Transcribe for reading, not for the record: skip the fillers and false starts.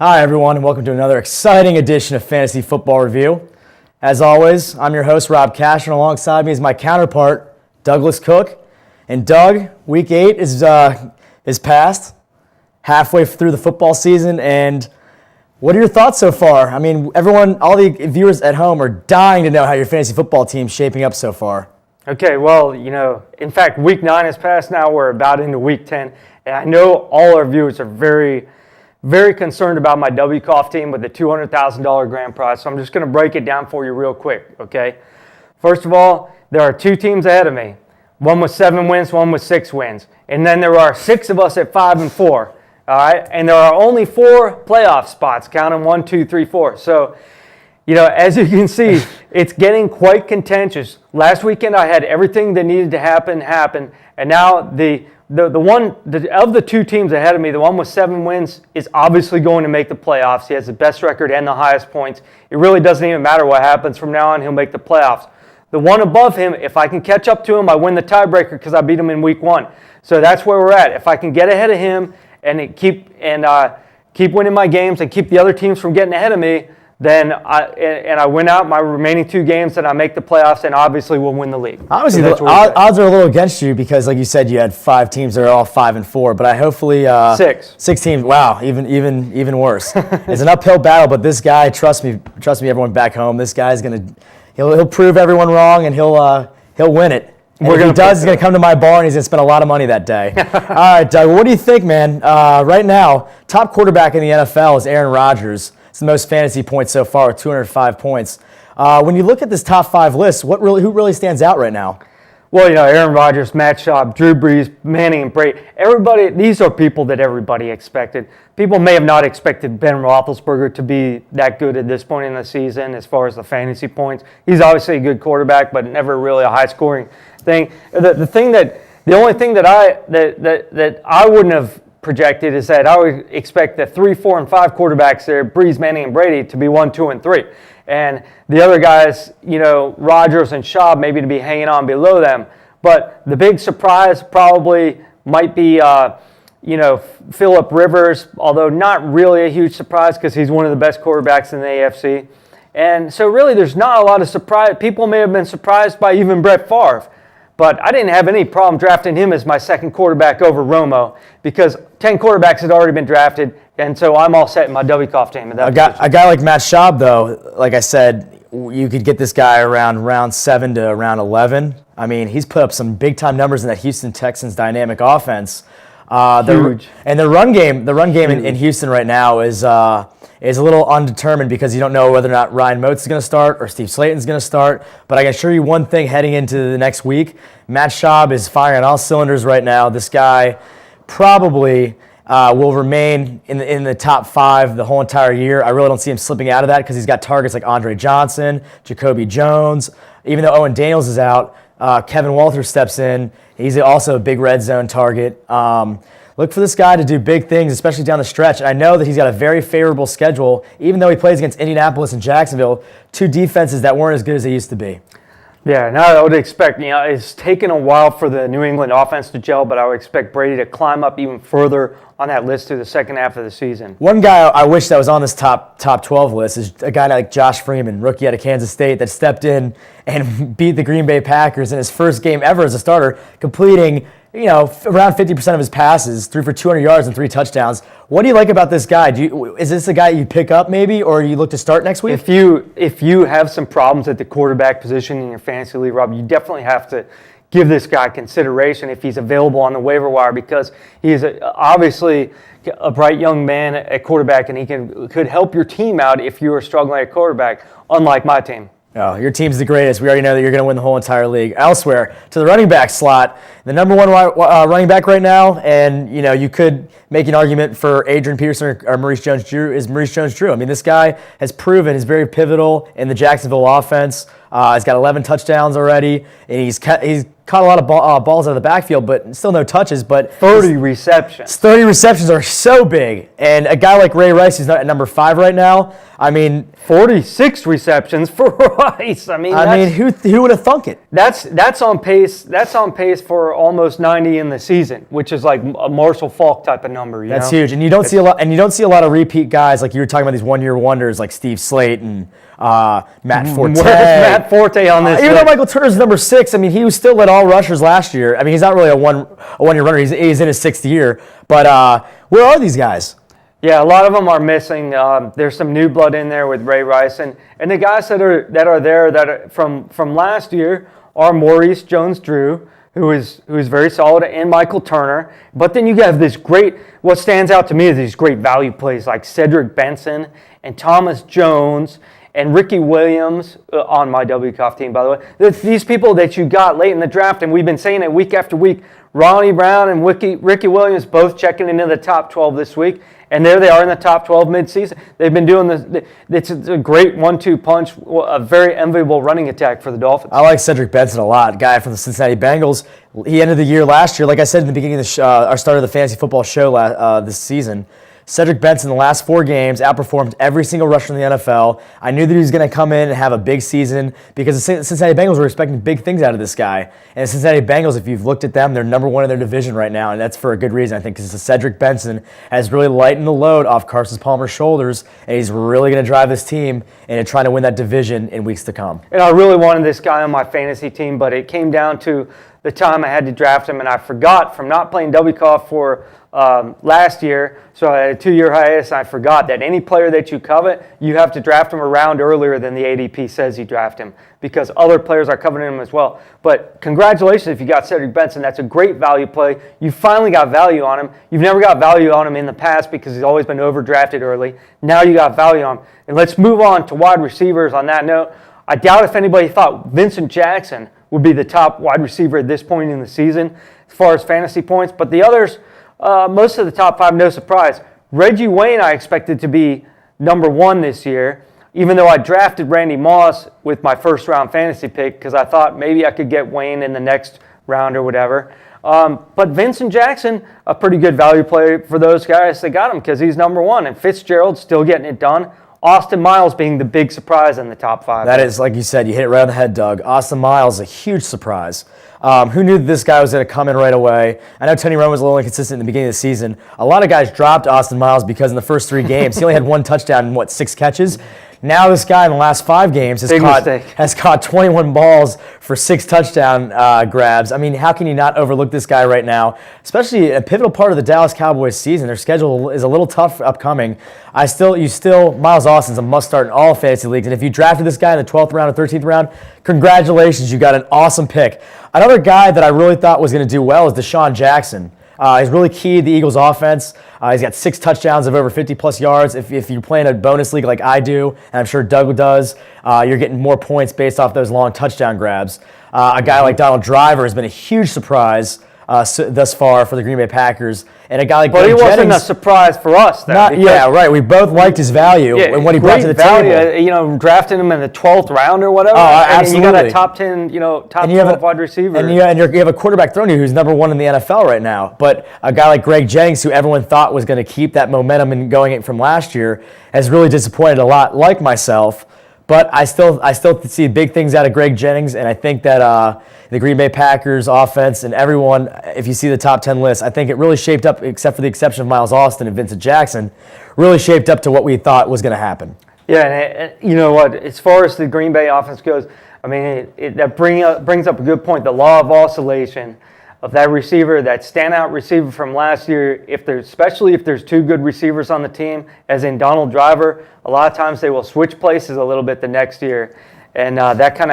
Hi, everyone, and welcome to another exciting edition of Fantasy Football Review. As always, I'm your host, Rob Cash, and alongside me is my counterpart, Douglas Cook. And Doug, Week 8 is past, halfway through the football season, and what are your thoughts so far? I mean, all the viewers at home are dying to know how your fantasy football team's shaping up so far. Okay, well, in fact, Week 9 has passed now. We're about into Week 10, and I know all our viewers are very concerned about my WCOF team with the $200,000 grand prize, so I'm just going to break it down for you real quick, okay? First of all, there are two teams ahead of me. One with 7 wins, one with 6 wins. And then there are 6 of us at 5 and 4, all right? And there are only 4 playoff spots, counting 1, 2, 3, 4. So, as you can see, it's getting quite contentious. Last weekend I had everything that needed to happen, and now of the 2 teams ahead of me, the one with 7 wins is obviously going to make the playoffs. He has the best record and the highest points. It really doesn't even matter what happens from now on. He'll make the playoffs. The one above him, if I can catch up to him, I win the tiebreaker because I beat him in Week 1. So that's where we're at. If I can get ahead of him and keep winning my games and keep the other teams from getting ahead of me, then I win out my remaining 2 games, and I make the playoffs, and obviously we'll win the league. Obviously, the odds are a little against you because, like you said, you had 5 teams that are all 5 and 4. But I hopefully 6 teams. Wow, even worse. It's an uphill battle, but this guy, trust me, everyone back home, this guy's he'll prove everyone wrong, and he'll win it. And if he does, he's going to come to my bar, and he's going to spend a lot of money that day. All right, Doug, what do you think, man? Right now, top quarterback in the NFL is Aaron Rodgers. It's the most fantasy points so far with 205 points. When you look at this top 5 list, who really stands out right now? Well, Aaron Rodgers, Matt Schaub, Drew Brees, Manning, and Brady. These are people that everybody expected. People may have not expected Ben Roethlisberger to be that good at this point in the season as far as the fantasy points. He's obviously a good quarterback, but never really a high-scoring thing. The only thing that I wouldn't have projected is that I would expect the 3, 4, and 5 quarterbacks there, Brees, Manning, and Brady, to be 1, 2, and 3. And the other guys, Rodgers and Schaub, maybe to be hanging on below them. But the big surprise probably might be, Phillip Rivers, although not really a huge surprise because he's one of the best quarterbacks in the AFC. And so really there's not a lot of surprise. People may have been surprised by even Brett Favre. But I didn't have any problem drafting him as my second quarterback over Romo because 10 quarterbacks had already been drafted, and so I'm all set in my WCOF team. A guy like Matt Schaub, though, like I said, you could get this guy around round 7 to around 11. I mean, he's put up some big-time numbers in that Houston Texans dynamic offense. Huge. And the run game in Houston right now is a little undetermined because you don't know whether or not Ryan Moats is going to start or Steve Slayton's going to start. But I can assure you one thing heading into the next week, Matt Schaub is firing on all cylinders right now. This guy probably will remain in the top 5 the whole entire year. I really don't see him slipping out of that because he's got targets like Andre Johnson, Jacoby Jones. Even though Owen Daniels is out, Kevin Walter steps in. He's also a big red zone target. Look for this guy to do big things, especially down the stretch. And I know that he's got a very favorable schedule, even though he plays against Indianapolis and Jacksonville, 2 defenses that weren't as good as they used to be. Yeah, now I would expect, it's taken a while for the New England offense to gel, but I would expect Brady to climb up even further on that list through the second half of the season. One guy I wish that was on this top 12 list is a guy like Josh Freeman, rookie out of Kansas State, that stepped in and beat the Green Bay Packers in his first game ever as a starter, completing around 50% of his passes, threw for 200 yards and 3 touchdowns. What do you like about this guy? Is this a guy you pick up maybe, or you look to start next week? If you have some problems at the quarterback position in your fantasy league, Rob, you definitely have to give this guy consideration if he's available on the waiver wire because he is obviously a bright young man at quarterback, and he could help your team out if you are struggling at quarterback, unlike my team. Oh, your team's the greatest. We already know that you're going to win the whole entire league. Elsewhere, to the running back slot, the number 1 running back right now, and you could make an argument for Adrian Peterson or Maurice Jones-Drew is Maurice Jones-Drew. I mean, this guy has proven he's very pivotal in the Jacksonville offense. He's got 11 touchdowns already, and he's caught a lot of balls out of the backfield, but still no touches. But 30 receptions. 30 receptions are so big. And a guy like Ray Rice, who's at number 5 right now, I mean, 46 receptions for Rice. I mean, who would have thunk it? That's on pace. That's on pace for almost 90 in the season, which is like a Marshall Faulk type of number. That's huge, and you don't see a lot. And you don't see a lot of repeat guys like you were talking about, these one-year wonders like Steve Slate and Matt Forte. Where's Matt Forte on this? Even though Michael Turner's number 6, I mean, he was still led all rushers last year. I mean, he's not really a one-year runner. He's in his 6th year. But where are these guys? Yeah, a lot of them are missing. There's some new blood in there with Ray Rice, and the guys that are there that are from last year are Maurice Jones-Drew, who is very solid, and Michael Turner. But then you have this great. What stands out to me is these great value plays like Cedric Benson and Thomas Jones and Ricky Williams on my WCOF team, by the way. These people that you got late in the draft, and we've been saying it week after week. Ronnie Brown and Ricky Williams both checking into the top 12 this week. And there they are in the top 12 midseason. They've been doing this. It's a great 1-2 punch, a very enviable running attack for the Dolphins. I like Cedric Benson a lot, guy from the Cincinnati Bengals. He ended the year last year, like I said in the beginning of our start of the fantasy football show this season. Cedric Benson, the last 4 games, outperformed every single rusher in the NFL. I knew that he was going to come in and have a big season because the Cincinnati Bengals were expecting big things out of this guy. And the Cincinnati Bengals, if you've looked at them, they're number 1 in their division right now, and that's for a good reason, I think, because Cedric Benson has really lightened the load off Carson Palmer's shoulders, and he's really going to drive this team into trying to win that division in weeks to come. And I really wanted this guy on my fantasy team, but it came down to the time I had to draft him, and I forgot from not playing WCOF for last year, so I had a 2-year hiatus, and I forgot that any player that you covet, you have to draft him a round earlier than the ADP says you draft him because other players are coveting him as well. But congratulations if you got Cedric Benson. That's a great value play. You finally got value on him. You've never got value on him in the past because he's always been overdrafted early. Now you got value on him. And let's move on to wide receivers on that note. I doubt if anybody thought Vincent Jackson would be the top wide receiver at this point in the season as far as fantasy points, but the others, most of the top 5, no surprise. Reggie Wayne I expected to be number 1 this year, even though I drafted Randy Moss with my first-round fantasy pick because I thought maybe I could get Wayne in the next round or whatever. But Vincent Jackson, a pretty good value play for those guys that got him because he's number 1, and Fitzgerald still getting it done. Austin Miles being the big surprise in the top 5. That is, like you said, you hit it right on the head, Doug. Austin Miles, a huge surprise. Who knew that this guy was going to come in right away? I know Tony Romo was a little inconsistent in the beginning of the season. A lot of guys dropped Austin Miles because in the first 3 games, he only had 1 touchdown and, 6 catches? Now this guy in the last 5 games has caught 21 balls for 6 touchdown grabs. I mean, how can you not overlook this guy right now? Especially a pivotal part of the Dallas Cowboys season. Their schedule is a little tough upcoming. Miles Austin's a must-start in all fantasy leagues. And if you drafted this guy in the 12th round or 13th round, congratulations, you got an awesome pick. Another guy that I really thought was going to do well is Deshaun Jackson. He's really key to the Eagles' offense. He's got 6 touchdowns of over 50-plus yards. If you're playing a bonus league like I do, and I'm sure Doug does, you're getting more points based off those long touchdown grabs. A guy like Donald Driver has been a huge surprise thus far for the Green Bay Packers. And a guy like Greg Jennings, wasn't a surprise for us, though. Yeah, right. We both liked his value and what he brought to the table. Drafting him in the 12th round or whatever. Oh, absolutely. And you got a top 10, top 12 wide receiver. And you have a quarterback thrown to you who's number 1 in the NFL right now. But a guy like Greg Jennings, who everyone thought was going to keep that momentum and going from last year, has really disappointed a lot, like myself. But I still see big things out of Greg Jennings, and I think that the Green Bay Packers offense and everyone, if you see the top 10 list, I think it really shaped up, except for the exception of Miles Austin and Vincent Jackson, really shaped up to what we thought was going to happen. Yeah, and you know what? As far as the Green Bay offense goes, I mean, that brings up a good point. The law of oscillation of that receiver, that standout receiver from last year, especially if there's 2 good receivers on the team, as in Donald Driver, a lot of times they will switch places a little bit the next year, and that kind of